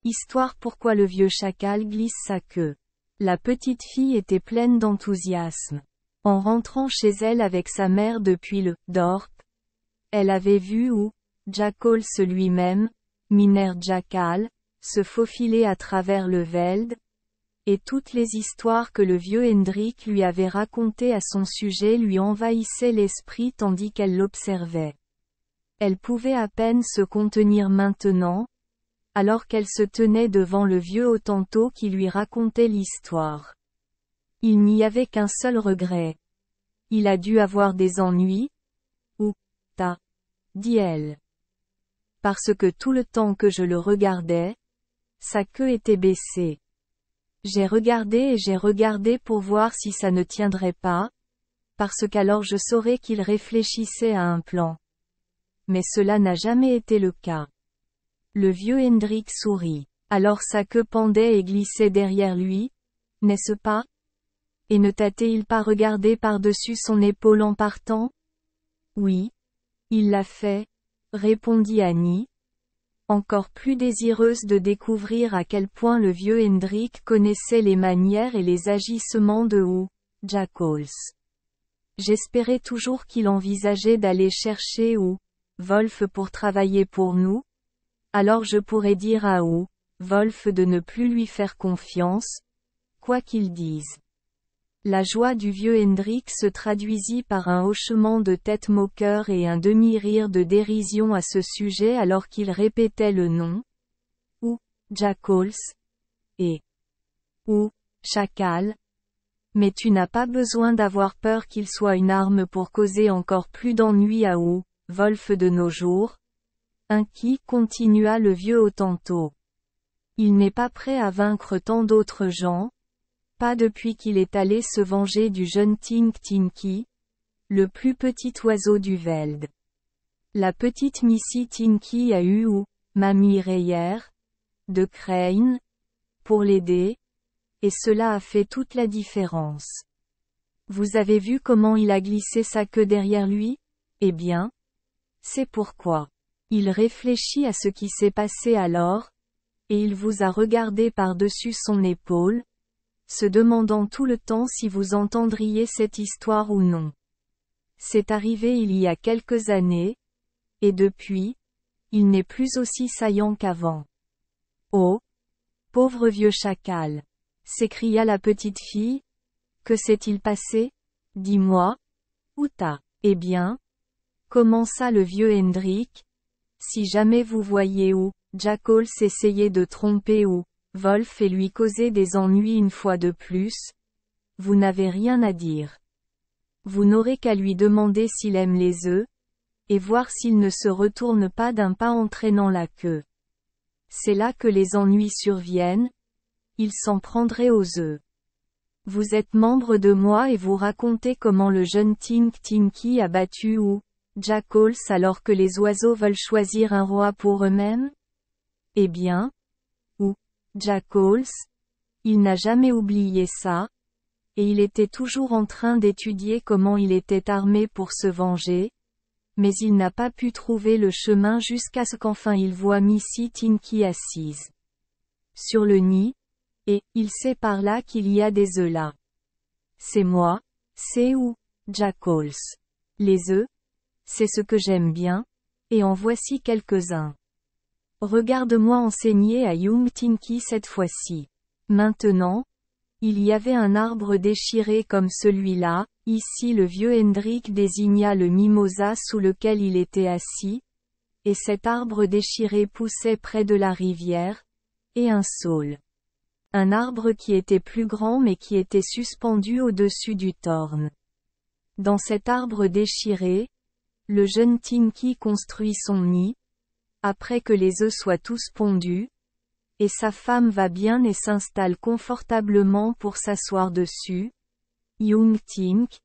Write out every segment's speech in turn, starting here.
Histoire pourquoi le vieux chacal glisse sa queue. La petite fille était pleine d'enthousiasme. En rentrant chez elle avec sa mère depuis le dorp, elle avait vu où Jackals lui-même, Miner Jackal, se faufiler à travers le veld, et toutes les histoires que le vieux Hendrik lui avait racontées à son sujet lui envahissaient l'esprit tandis qu'elle l'observait. Elle pouvait à peine se contenir maintenant, alors qu'elle se tenait devant le vieux Hottentot qui lui racontait l'histoire. Il n'y avait qu'un seul regret. Il a dû avoir des ennuis, ou, dit-elle. Parce que tout le temps que je le regardais, sa queue était baissée. J'ai regardé pour voir si ça ne tiendrait pas, parce qu'alors je saurais qu'il réfléchissait à un plan. Mais cela n'a jamais été le cas. Le vieux Hendrik sourit. Alors sa queue pendait et glissait derrière lui, n'est-ce pas? Et ne t'a-t-il pas regardé par-dessus son épaule en partant? Oui. Il l'a fait, répondit Annie, encore plus désireuse de découvrir à quel point le vieux Hendrik connaissait les manières et les agissements de Jackals. J'espérais toujours qu'il envisageait d'aller chercher Wolf pour travailler pour nous. Alors je pourrais dire à Wolf de ne plus lui faire confiance, quoi qu'il dise. La joie du vieux Hendrik se traduisit par un hochement de tête moqueur et un demi-rire de dérision à ce sujet alors qu'il répétait le nom, Jackals, et chacal. Mais tu n'as pas besoin d'avoir peur qu'il soit une arme pour causer encore plus d'ennuis à Wolf de nos jours. Ainsi continua le vieux Hottentot. Il n'est pas prêt à vaincre tant d'autres gens, pas depuis qu'il est allé se venger du jeune Tink Tinky, le plus petit oiseau du veld. La petite Missy Tinky a eu Mamie Reyer, de Crane, pour l'aider, et cela a fait toute la différence. Vous avez vu comment il a glissé sa queue derrière lui? Eh bien, c'est pourquoi. Il réfléchit à ce qui s'est passé alors, et il vous a regardé par-dessus son épaule, se demandant tout le temps si vous entendriez cette histoire ou non. C'est arrivé il y a quelques années, et depuis, il n'est plus aussi saillant qu'avant. Oh! Pauvre vieux chacal! S'écria la petite fille. Que s'est-il passé? Dis-moi. Eh bien? Commença le vieux Hendrik. Si jamais vous voyez Jackals essayer de tromper Wolf et lui causer des ennuis une fois de plus, vous n'avez rien à dire. Vous n'aurez qu'à lui demander s'il aime les œufs, et voir s'il ne se retourne pas d'un pas en traînant la queue. C'est là que les ennuis surviennent, il s'en prendrait aux œufs. Vous êtes membre de moi et vous racontez comment le jeune Tink Tinky a battu Jackals alors que les oiseaux veulent choisir un roi pour eux-mêmes? Eh bien, Jackals, il n'a jamais oublié ça, et il était toujours en train d'étudier comment il était armé pour se venger, mais il n'a pas pu trouver le chemin jusqu'à ce qu'enfin il voit Missy Tinky assise sur le nid, et il sait par là qu'il y a des œufs là. C'est moi, c'est Jackals. Les œufs, c'est ce que j'aime bien, et en voici quelques-uns. Regarde-moi enseigner à Young Tinky cette fois-ci. Maintenant, il y avait un arbre déchiré comme celui-là, ici le vieux Hendrik désigna le mimosa sous lequel il était assis, et cet arbre déchiré poussait près de la rivière, et un saule. Un arbre qui était plus grand mais qui était suspendu au-dessus du torne. Dans cet arbre déchiré, le jeune Tinky construit son nid, après que les œufs soient tous pondus, et sa femme va bien et s'installe confortablement pour s'asseoir dessus. Young Tink.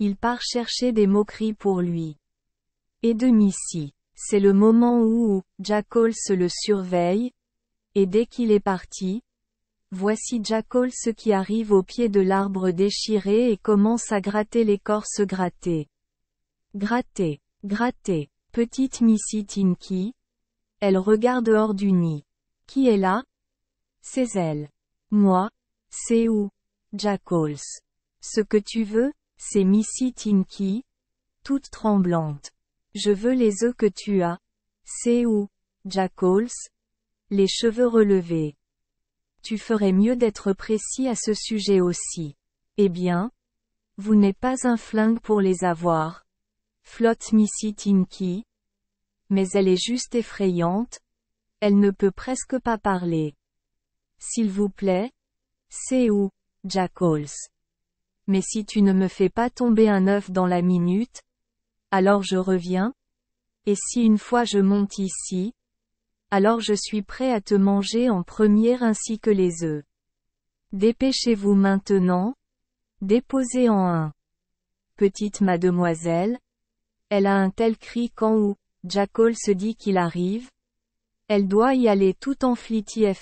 Il part chercher des moqueries pour lui. Et de Missy. C'est le moment où Jackals le surveille, et dès qu'il est parti, voici Jackals qui arrive au pied de l'arbre déchiré et commence à gratter l'écorce grattée. Gratter, gratter, petite Missy Tinky. Elle regarde hors du nid. Qui est là? C'est elle. Moi? C'est où? Jackals. Ce que tu veux, c'est Missy Tinky? Toute tremblante. Je veux les œufs que tu as. C'est où? Jackals? Les cheveux relevés. Tu ferais mieux d'être précis à ce sujet aussi. Eh bien? Vous n'êtes pas un flingue pour les avoir. Flotte Missy Tinky. Mais elle est juste effrayante. Elle ne peut presque pas parler. S'il vous plaît? C'est où? Jackals. Mais si tu ne me fais pas tomber un œuf dans la minute, alors je reviens? Et si une fois je monte ici, alors je suis prêt à te manger en premier ainsi que les œufs. Dépêchez-vous maintenant. Déposez en un. Petite mademoiselle. Elle a un tel cri quand où, Jackal se dit qu'il arrive. Elle doit y aller tout en flitty, et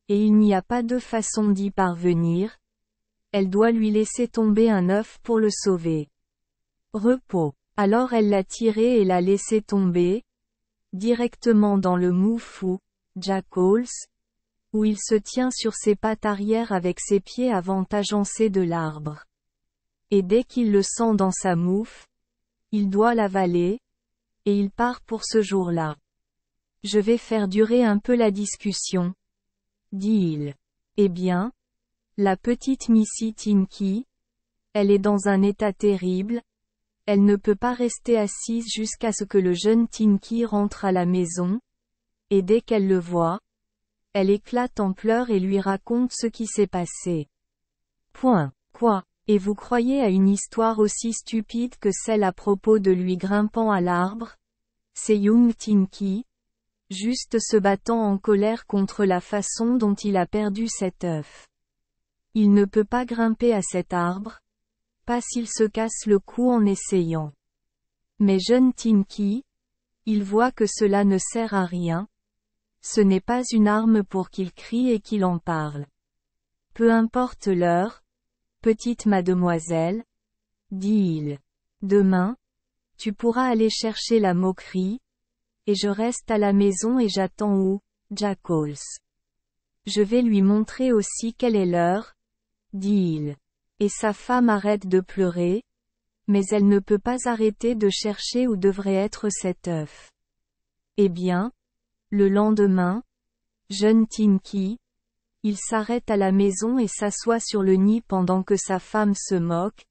il n'y a pas de façon d'y parvenir. Elle doit lui laisser tomber un œuf pour le sauver. Repos. Alors elle l'a tiré et l'a laissé tomber, directement dans le mou fou, Jackals, où il se tient sur ses pattes arrière avec ses pieds avant agencés de l'arbre. Et dès qu'il le sent dans sa mouffe, il doit l'avaler, et il part pour ce jour-là. Je vais faire durer un peu la discussion, dit-il. Eh bien? La petite Missy Tinky? Elle est dans un état terrible. Elle ne peut pas rester assise jusqu'à ce que le jeune Tinky rentre à la maison, et dès qu'elle le voit, elle éclate en pleurs et lui raconte ce qui s'est passé. Point. Quoi? Et vous croyez à une histoire aussi stupide que celle à propos de lui grimpant à l'arbre? C'est Young Tinky, juste se battant en colère contre la façon dont il a perdu cet œuf. Il ne peut pas grimper à cet arbre, pas s'il se casse le cou en essayant. Mais jeune Tinky, il voit que cela ne sert à rien. Ce n'est pas une arme pour qu'il crie et qu'il en parle. Peu importe l'heure, petite mademoiselle, dit-il. Demain, tu pourras aller chercher la moquerie, et je reste à la maison et j'attends où, Jackals. Je vais lui montrer aussi quelle est l'heure, dit-il. Et sa femme arrête de pleurer, mais elle ne peut pas arrêter de chercher où devrait être cet œuf. Eh bien, le lendemain, jeune Tinky, il s'arrête à la maison et s'assoit sur le nid pendant que sa femme se moque,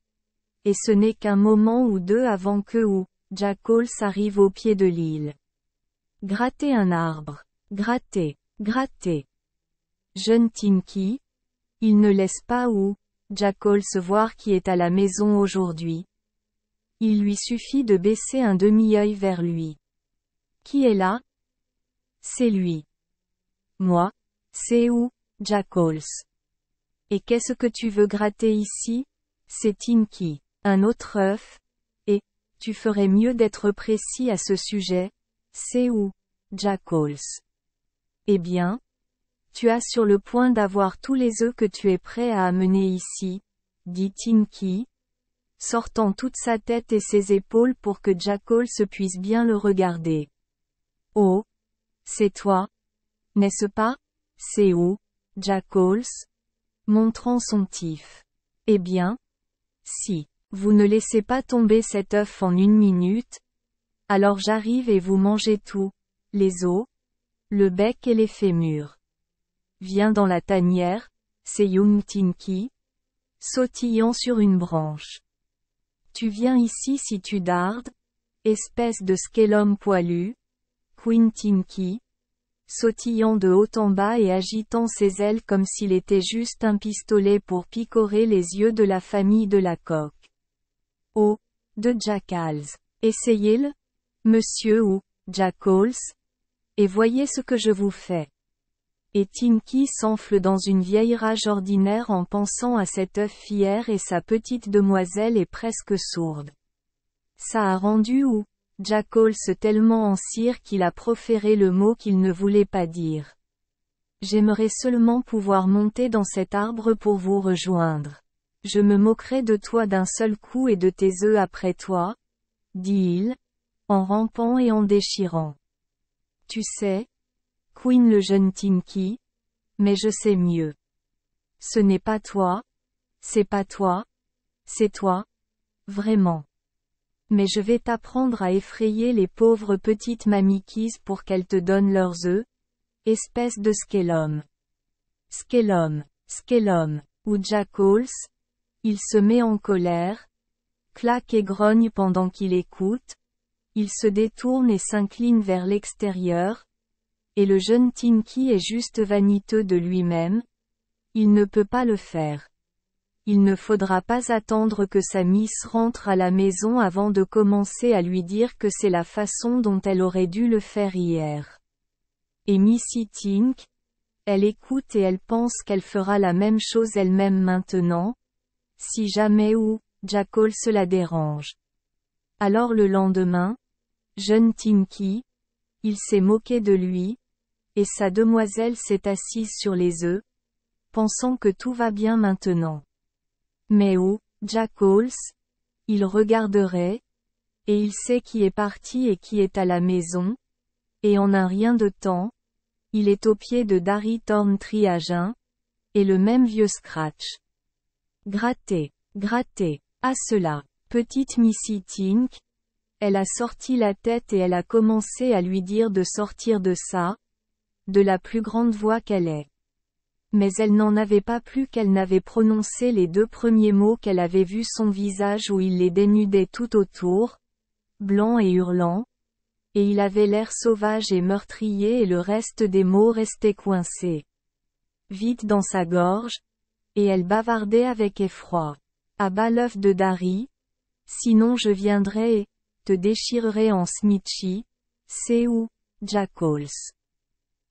et ce n'est qu'un moment ou deux avant que Jackals arrive au pied de l'île. Gratter un arbre. Gratter. Gratter. Jeune Tinky, il ne laisse pas Jackals voir qui est à la maison aujourd'hui. Il lui suffit de baisser un demi-œil vers lui. Qui est là? C'est lui. Moi? C'est où, Jackals? Et qu'est-ce que tu veux gratter ici? C'est Tinky. Un autre œuf? Et, tu ferais mieux d'être précis à ce sujet. C'est où, Jackals? Eh bien, tu as sur le point d'avoir tous les œufs que tu es prêt à amener ici, dit Tinky, sortant toute sa tête et ses épaules pour que Jackals puisse bien le regarder. Oh! C'est toi? N'est-ce pas? C'est où, Jackals? Montrant son tif. Eh bien? Si vous ne laissez pas tomber cet œuf en 1 minute, alors j'arrive et vous mangez tout, les os, le bec et les fémurs. Viens dans la tanière, c'est Young Tinky, sautillant sur une branche. Tu viens ici si tu dardes, espèce de skélum poilu, Queen Tinky, sautillant de haut en bas et agitant ses ailes comme s'il était juste un pistolet pour picorer les yeux de la famille de la coque. Oh, de Jackals. Essayez-le, monsieur Jackals, et voyez ce que je vous fais. Et Tinky s'enfle dans une vieille rage ordinaire en pensant à cet œuf fier et sa petite demoiselle est presque sourde. Ça a rendu Jackals tellement en cire qu'il a proféré le mot qu'il ne voulait pas dire. J'aimerais seulement pouvoir monter dans cet arbre pour vous rejoindre. Je me moquerai de toi d'un seul coup et de tes œufs après toi, dit-il, en rampant et en déchirant. Tu sais, couine le jeune Tinky. Mais je sais mieux. Ce n'est pas toi. C'est pas toi. C'est toi. Vraiment. Mais je vais t'apprendre à effrayer les pauvres petites mamikis pour qu'elles te donnent leurs œufs. Espèce de skellum. Skellum. Skellum. Ou Jackals. Il se met en colère. Claque et grogne pendant qu'il écoute. Il se détourne et s'incline vers l'extérieur. Et le jeune Tinky est juste vaniteux de lui-même. Il ne peut pas le faire. Il ne faudra pas attendre que sa miss rentre à la maison avant de commencer à lui dire que c'est la façon dont elle aurait dû le faire hier. Et Missy Tink, elle écoute et elle pense qu'elle fera la même chose elle-même maintenant, si jamais ou Jackal se la dérange. Alors le lendemain, jeune Tinky, il s'est moqué de lui, et sa demoiselle s'est assise sur les œufs, pensant que tout va bien maintenant. Mais où, Jackals? Il regarderait, et il sait qui est parti et qui est à la maison, et en un rien de temps, il est au pied de Darry Thorntree à jeun, et le même vieux Scratch. Gratter, gratter, à cela, petite Missy Tink, elle a sorti la tête et elle a commencé à lui dire de sortir de ça, de la plus grande voix qu'elle ait. Mais elle n'en avait pas plus qu'elle n'avait prononcé les 2 premiers mots qu'elle avait vu son visage où il les dénudait tout autour, blanc et hurlant, et il avait l'air sauvage et meurtrier et le reste des mots restait coincé vite dans sa gorge, et elle bavardait avec effroi. À bas l'œuf de Darry, sinon je viendrai et te déchirerai en smitchy, c'est où, Jackals.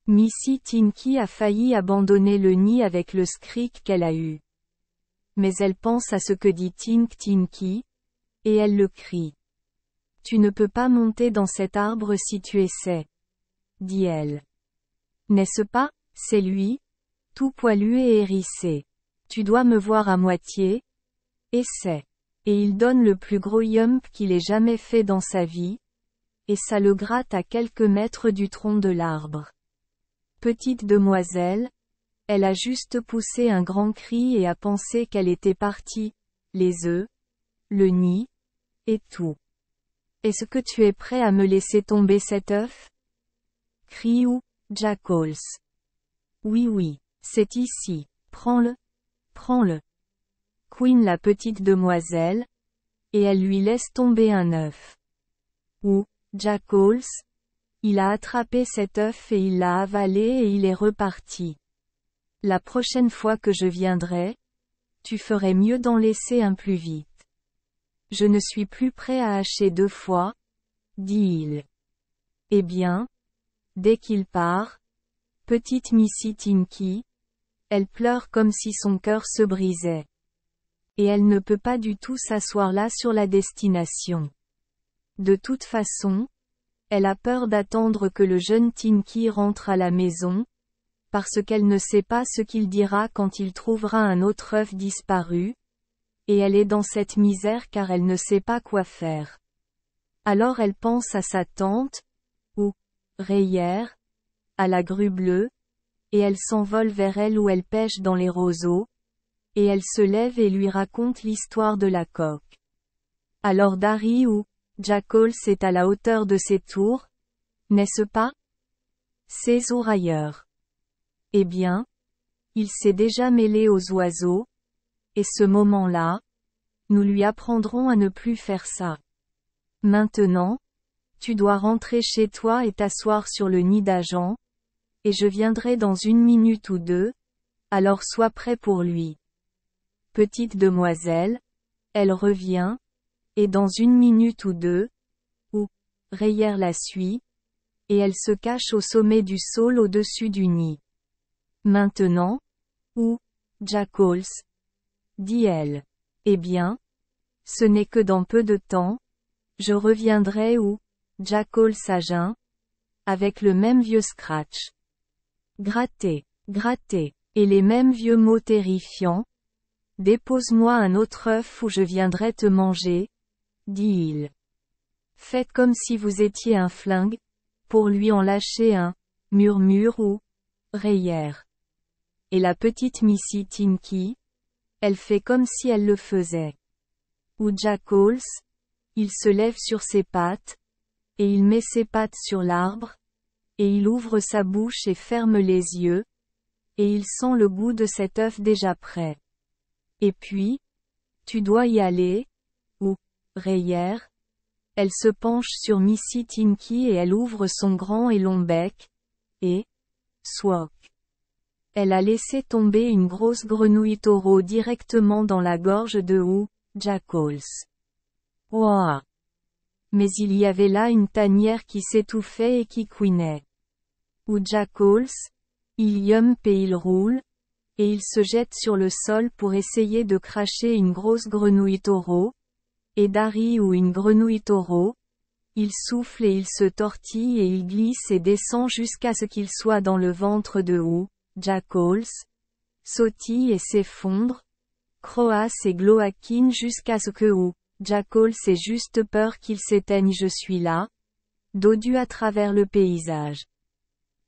Missy Tinky a failli abandonner le nid avec le skrik qu'elle a eu. Mais elle pense à ce que dit Tink Tinky, et elle le crie. Tu ne peux pas monter dans cet arbre si tu essaies, dit-elle. N'est-ce pas, c'est lui, tout poilu et hérissé. Tu dois me voir à moitié. Essaie. Et il donne le plus gros yump qu'il ait jamais fait dans sa vie, et ça le gratte à quelques mètres du tronc de l'arbre. Petite demoiselle, elle a juste poussé un grand cri et a pensé qu'elle était partie, les œufs, le nid, et tout. Est-ce que tu es prêt à me laisser tomber cet œuf? Crie ou, Jackals. Oui, c'est ici, prends-le, prends-le. Queen la petite demoiselle, et elle lui laisse tomber un œuf. Ou, Jackals, il a attrapé cet œuf et il l'a avalé et il est reparti. La prochaine fois que je viendrai, tu ferais mieux d'en laisser un plus vite. Je ne suis plus prêt à hacher 2 fois, dit-il. Eh bien, dès qu'il part, petite Missy Tinky, elle pleure comme si son cœur se brisait. Et elle ne peut pas du tout s'asseoir là sur la destination. De toute façon, elle a peur d'attendre que le jeune Tinky rentre à la maison, parce qu'elle ne sait pas ce qu'il dira quand il trouvera un autre œuf disparu, et elle est dans cette misère car elle ne sait pas quoi faire. Alors elle pense à sa tante, ou rayère, à la grue bleue, et elle s'envole vers elle où elle pêche dans les roseaux, et elle se lève et lui raconte l'histoire de la coque. Alors Darry ou Jackals est à la hauteur de ses tours, n'est-ce pas? Ses ou ailleurs. Eh bien, il s'est déjà mêlé aux oiseaux, et ce moment-là, nous lui apprendrons à ne plus faire ça. Maintenant, tu dois rentrer chez toi et t'asseoir sur le nid d'Agent, et je viendrai dans 1 minute ou 2, alors sois prêt pour lui. Petite demoiselle, elle revient, et dans 1 minute ou 2, ou, rayère la suit, et elle se cache au sommet du saule au-dessus du nid. Maintenant, ou, Jackals, dit-elle. Eh bien, ce n'est que dans peu de temps, je reviendrai où, Jackals à jeun, avec le même vieux Scratch. Gratter, gratter, et les mêmes vieux mots terrifiants. Dépose-moi un autre œuf ou je viendrai te manger, dit-il. Faites comme si vous étiez un flingue, pour lui en lâcher un, murmure ou raillère. Et la petite Missy Tinky? Elle fait comme si elle le faisait. Ou Jackals? Il se lève sur ses pattes, et il met ses pattes sur l'arbre, et il ouvre sa bouche et ferme les yeux, et il sent le goût de cet œuf déjà prêt. Et puis, tu dois y aller, ou raillère. Elle se penche sur Missy Tinky et elle ouvre son grand et long bec, et swok. Elle a laissé tomber une grosse grenouille taureau directement dans la gorge de Jackals. Ouah! Mais il y avait là une tanière qui s'étouffait et qui couinait. Jackals? Il yump et il roule, et il se jette sur le sol pour essayer de cracher une grosse grenouille taureau, et Dari ou une grenouille taureau, il souffle et il se tortille et il glisse et descend jusqu'à ce qu'il soit dans le ventre de Jackals, sautille et s'effondre, croasse et gloaquine jusqu'à ce que Jackals ait juste peur qu'il s'éteigne. Je suis là, dodu à travers le paysage.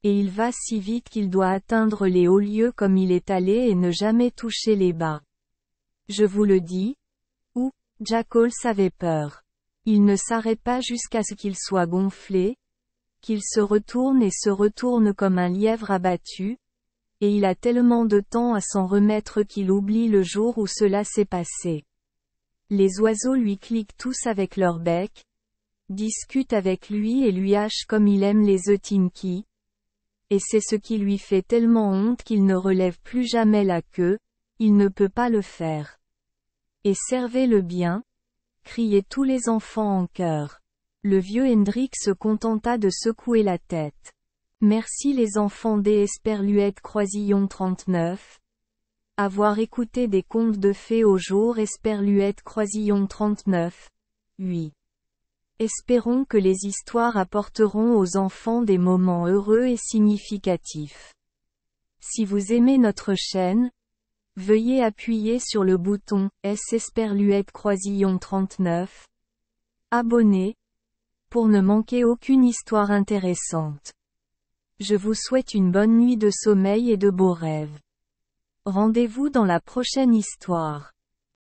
Et il va si vite qu'il doit atteindre les hauts lieux comme il est allé et ne jamais toucher les bas. Je vous le dis, Jackals avait peur. Il ne s'arrête pas jusqu'à ce qu'il soit gonflé, qu'il se retourne comme un lièvre abattu, et il a tellement de temps à s'en remettre qu'il oublie le jour où cela s'est passé. Les oiseaux lui cliquent tous avec leur bec, discutent avec lui et lui hachent comme il aime les œufs Tinky, et c'est ce qui lui fait tellement honte qu'il ne relève plus jamais la queue, il ne peut pas le faire. Et servez-le bien, criaient tous les enfants en chœur. Le vieux Hendrik se contenta de secouer la tête. Merci les enfants des Esperluette Croisillon 39. Avoir écouté des contes de fées au jour Esperluette Croisillon 39. 8. Espérons que les histoires apporteront aux enfants des moments heureux et significatifs. Si vous aimez notre chaîne, veuillez appuyer sur le bouton S Esperluette Croisillon 39. Abonner, pour ne manquer aucune histoire intéressante. Je vous souhaite une bonne nuit de sommeil et de beaux rêves. Rendez-vous dans la prochaine histoire.